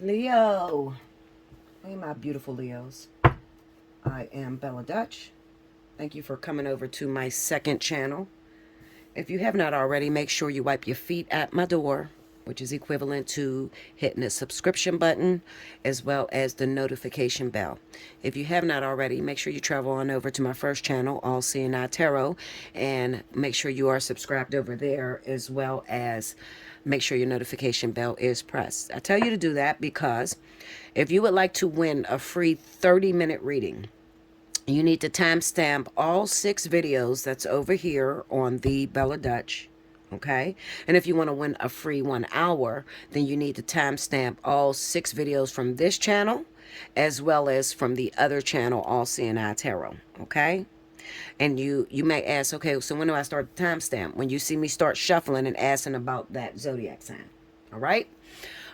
Leo. Hey, my beautiful Leos. I am Bella Dutch. Thank you for coming over to my second channel. If you have not already, make sure you wipe your feet at my door, which is equivalent to hitting the subscription button as well as the notification bell. If you have not already, make sure you travel on over to my first channel, Allseeingeyetarot, and make sure you are subscribed over there as well as make sure your notification bell is pressed. I tell you to do that because if you would like to win a free 30-minute reading, you need to timestamp all 6 videos that's over here on the Bella Dutch. Okay. And if you want to win a free 1 hour, then you need to timestamp all 6 videos from this channel as well as from the other channel, All Seeing Eye Tarot. Okay. And you may ask, okay, so when do I start the timestamp? When you see me start shuffling and asking about that zodiac sign. All right.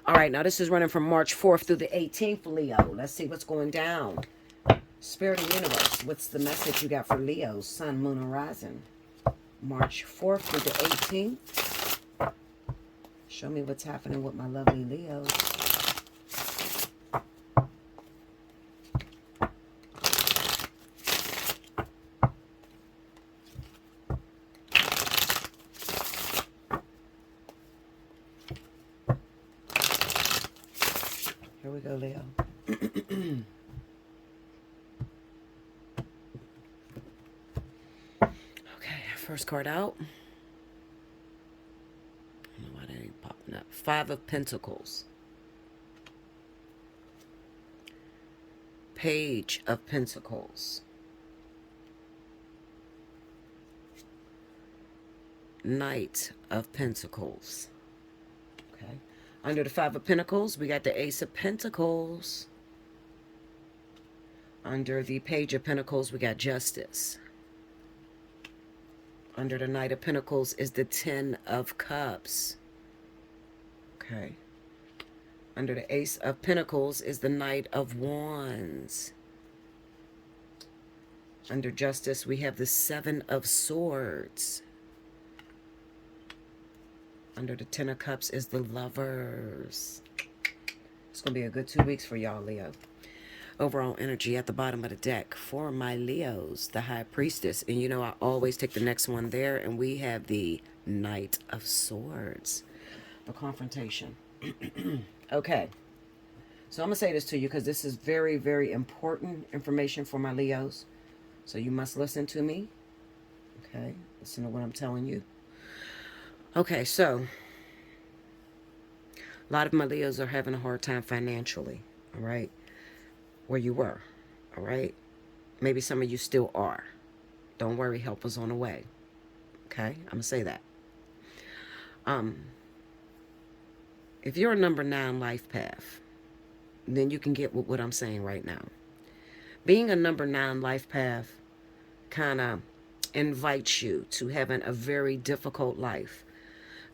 All right. Now this is running from March 4th through the 18th for Leo. Let's see what's going down. Spirit and Universe, what's the message you got for Leo, Sun, Moon, and Rising? March 4th through the 18th. Show me what's happening with my lovely Leos. Here we go, Leo. First card out. I don't know why that ain't popping up. 5 of Pentacles. Page of Pentacles. Knight of Pentacles. Okay. Under the 5 of Pentacles, we got the Ace of Pentacles. Under the Page of Pentacles, we got Justice. Under the Knight of Pentacles is the 10 of Cups. Okay. Under the Ace of Pentacles is the Knight of Wands. Under Justice, we have the 7 of Swords. Under the 10 of Cups is the Lovers. It's going to be a good 2 weeks for y'all, Leo. Overall energy at the bottom of the deck for my Leos, the High Priestess. And you know, I always take the next one there. And we have the Knight of Swords. The Confrontation. Okay. So I'm going to say this to you because this is very, very important information for my Leos. So you must listen to me. Okay. Listen to what I'm telling you. Okay, so a lot of my Leos are having a hard time financially. All right. Where you were, all right? Maybe some of you still are. Don't worry, help is on the way. Okay, I'm gonna say that. If you're a number 9 life path, then you can get what I'm saying right now. Being a number 9 life path kind of invites you to having a very difficult life.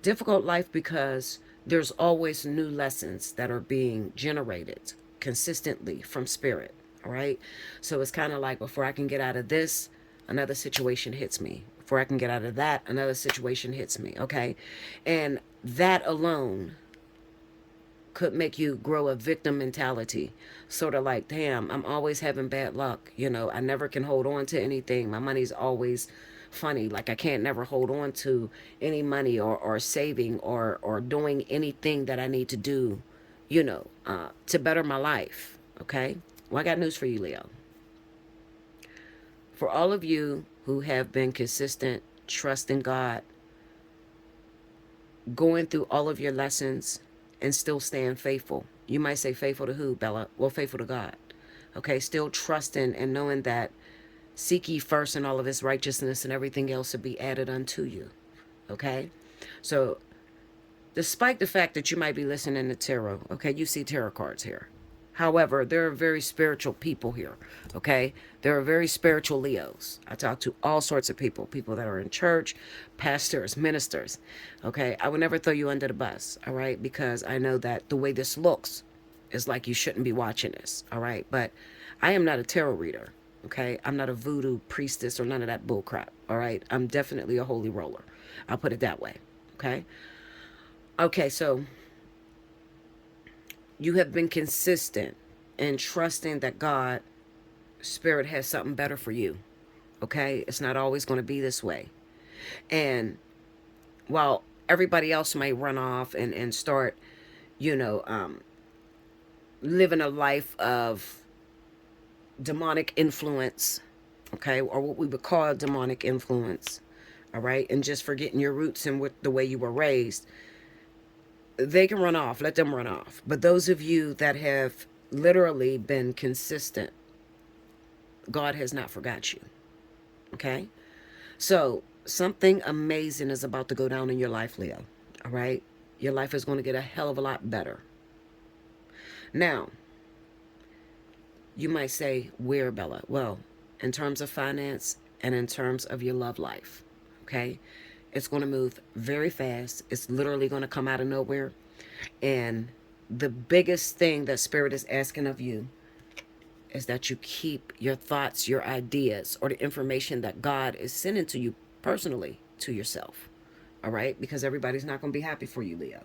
Difficult life because there's always new lessons that are being generated consistently from spirit. All right. So it's kind of like before I can get out of this, another situation hits me. Before I can get out of that, another situation hits me. Okay. And that alone could make you grow a victim mentality. Sort of like, damn, I'm always having bad luck. You know, I never can hold on to anything. My money's always funny. Like I can't never hold on to any money or saving or doing anything that I need to do, you know, to better my life. Okay. Well, I got news for you, Leo. For all of you who have been consistent, trusting God, going through all of your lessons and still staying faithful. You might say faithful to who, Bella? Well, faithful to God. Okay. Still trusting and knowing that seek ye first and all of his righteousness and everything else will be added unto you. Okay. So despite the fact that you might be listening to tarot, okay, you see tarot cards here. However, there are very spiritual people here, okay? There are very spiritual Leos. I talk to all sorts of people, people that are in church, pastors, ministers, okay? I would never throw you under the bus, all right? Because I know that the way this looks is like you shouldn't be watching this, all right? But I am not a tarot reader, okay? I'm not a voodoo priestess or none of that bull crap, all right? I'm definitely a holy roller. I'll put it that way, okay? Okay, so you have been consistent in trusting that God, Spirit, has something better for you. Okay? It's not always going to be this way. And while everybody else may run off and start, you know, living a life of demonic influence, okay, or what we would call demonic influence, all right, and just forgetting your roots and what the way you were raised, they can run off. Let them run off. But those of you that have literally been consistent, God has not forgot you. Okay? So something amazing is about to go down in your life, Leo. All right? Your life is going to get a hell of a lot better. Now, you might say, where, Bella? Well, in terms of finance and in terms of your love life. Okay? It's going to move very fast. It's literally going to come out of nowhere. And the biggest thing that Spirit is asking of you is that you keep your thoughts, your ideas, or the information that God is sending to you personally to yourself. All right? Because everybody's not going to be happy for you, Leo.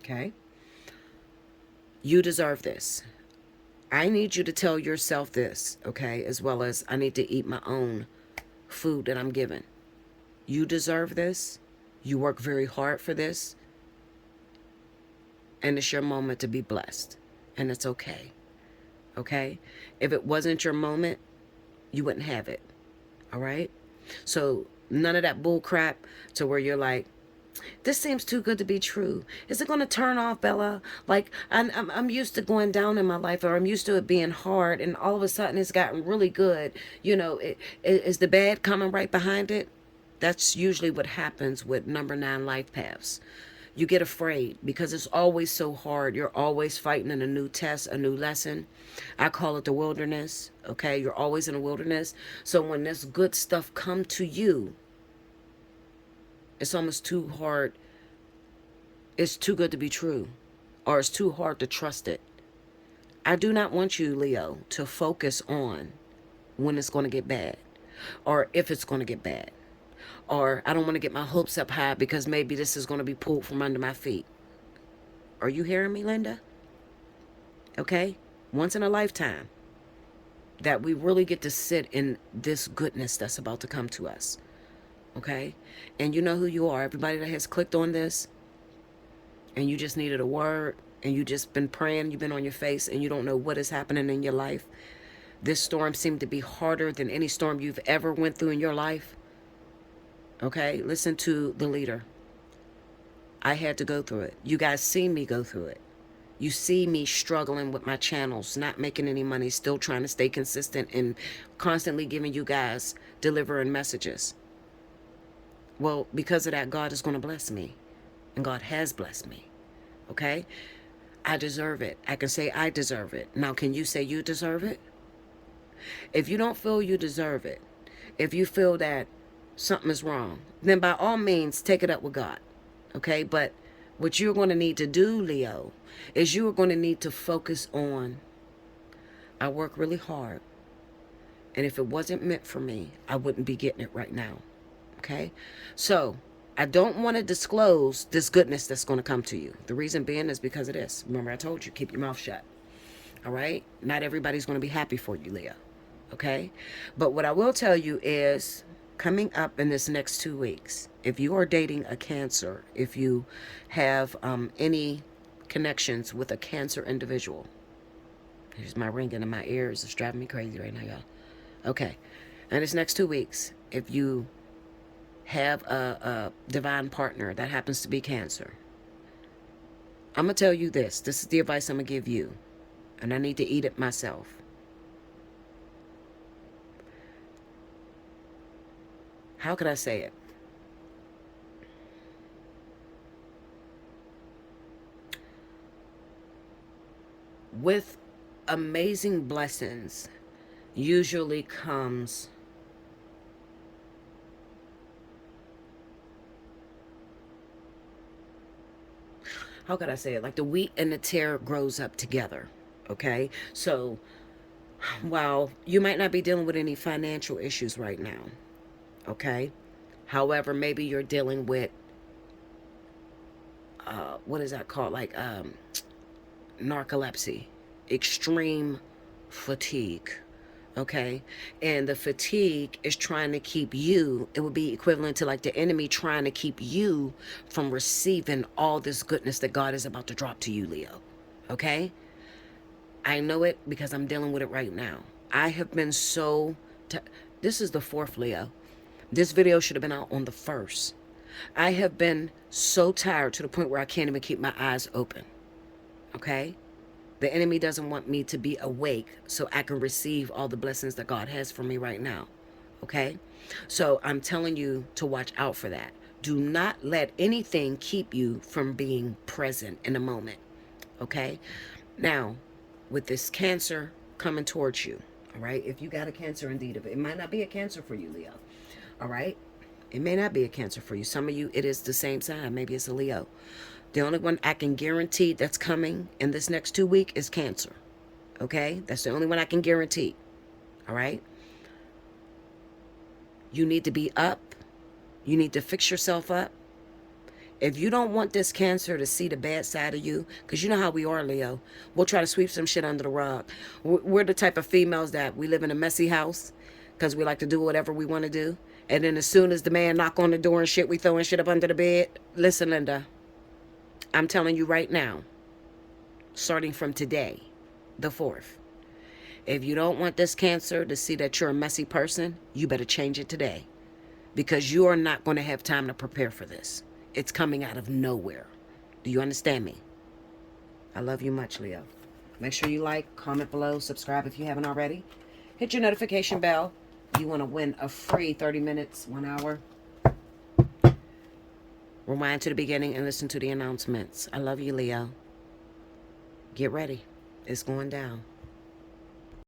Okay? You deserve this. I need you to tell yourself this, okay? As well as I need to eat my own food that I'm given. You deserve this. You work very hard for this. And it's your moment to be blessed. And it's okay. Okay? If it wasn't your moment, you wouldn't have it. All right? So none of that bull crap to where you're like, this seems too good to be true. Is it going to turn off, Bella? Like, I'm used to going down in my life, or I'm used to it being hard, and all of a sudden it's gotten really good. You know, is the bad coming right behind it? That's usually what happens with number 9 life paths. You get afraid because it's always so hard. You're always fighting in a new test, a new lesson. I call it the wilderness, okay? You're always in a wilderness. So when this good stuff come to you, it's almost too hard. It's too good to be true, or it's too hard to trust it. I do not want you, Leo, to focus on when it's going to get bad, or if it's going to get bad, or I don't want to get my hopes up high because maybe this is going to be pulled from under my feet. Are you hearing me, Linda? Okay? Once in a lifetime that we really get to sit in this goodness that's about to come to us. Okay? And you know who you are. Everybody that has clicked on this and you just needed a word and you just been praying, you've been on your face and you don't know what is happening in your life. This storm seemed to be harder than any storm you've ever went through in your life. Okay? Listen to the leader. I had to go through it. You guys see me go through it. You see me struggling with my channels, not making any money, still trying to stay consistent and constantly giving you guys delivering messages. Well, because of that, God is going to bless me. And God has blessed me. Okay? I deserve it. I can say I deserve it. Now, can you say you deserve it? If you don't feel you deserve it, if you feel that something is wrong, then by all means, take it up with God. Okay? But what you're going to need to do, Leo, is you are going to need to focus on, I work really hard. And if it wasn't meant for me, I wouldn't be getting it right now. Okay? So, I don't want to disclose this goodness that's going to come to you. The reason being is because of this. Remember, I told you, keep your mouth shut. All right? Not everybody's going to be happy for you, Leo. Okay? But what I will tell you is, coming up in this next 2 weeks, if you are dating a Cancer, if you have any connections with a Cancer individual, here's my ringing in my ears. It's driving me crazy right now, y'all. Okay. In this next 2 weeks, if you have a divine partner that happens to be Cancer, I'm going to tell you this. This is the advice I'm going to give you. And I need to eat it myself. How could I say it? With amazing blessings usually comes how could I say it? Like the wheat and the tare grows up together. Okay? So while you might not be dealing with any financial issues right now, okay? However, maybe you're dealing with what is that called? Like narcolepsy, extreme fatigue. Okay, and the fatigue is trying to keep you, it would be equivalent to like the enemy trying to keep you from receiving all this goodness that God is about to drop to you, Leo. Okay, I know it because I'm dealing with it right now. I have been so this is the 4th, Leo. This video should have been out on the 1st. I have been so tired to the point where I can't even keep my eyes open. Okay, the enemy doesn't want me to be awake so I can receive all the blessings that God has for me right now. Okay? So I'm telling you to watch out for that. Do not let anything keep you from being present in a moment. Okay? Now, with this cancer coming towards you, all right? If you got a cancer indeed, it might not be a cancer for you, Leo. All right? It may not be a cancer for you. Some of you, it is the same sign. Maybe it's a Leo. The only one I can guarantee that's coming in this next 2 weeks is cancer. Okay? That's the only one I can guarantee. All right? You need to be up. You need to fix yourself up. If you don't want this cancer to see the bad side of you, because you know how we are, Leo. We'll try to sweep some shit under the rug. We're the type of females that we live in a messy house because we like to do whatever we want to do. And then as soon as the man knock on the door and shit, we throwing shit up under the bed. Listen, Linda. I'm telling you right now, starting from today, the 4th, if you don't want this cancer to see that you're a messy person, you better change it today because you are not going to have time to prepare for this. It's coming out of nowhere. Do you understand me? I love you much, Leo. Make sure you like, comment below, subscribe if you haven't already. Hit your notification bell. You want to win a free 30 minutes, 1 hour. Rewind to the beginning and listen to the announcements. I love you, Leo. Get ready. It's going down.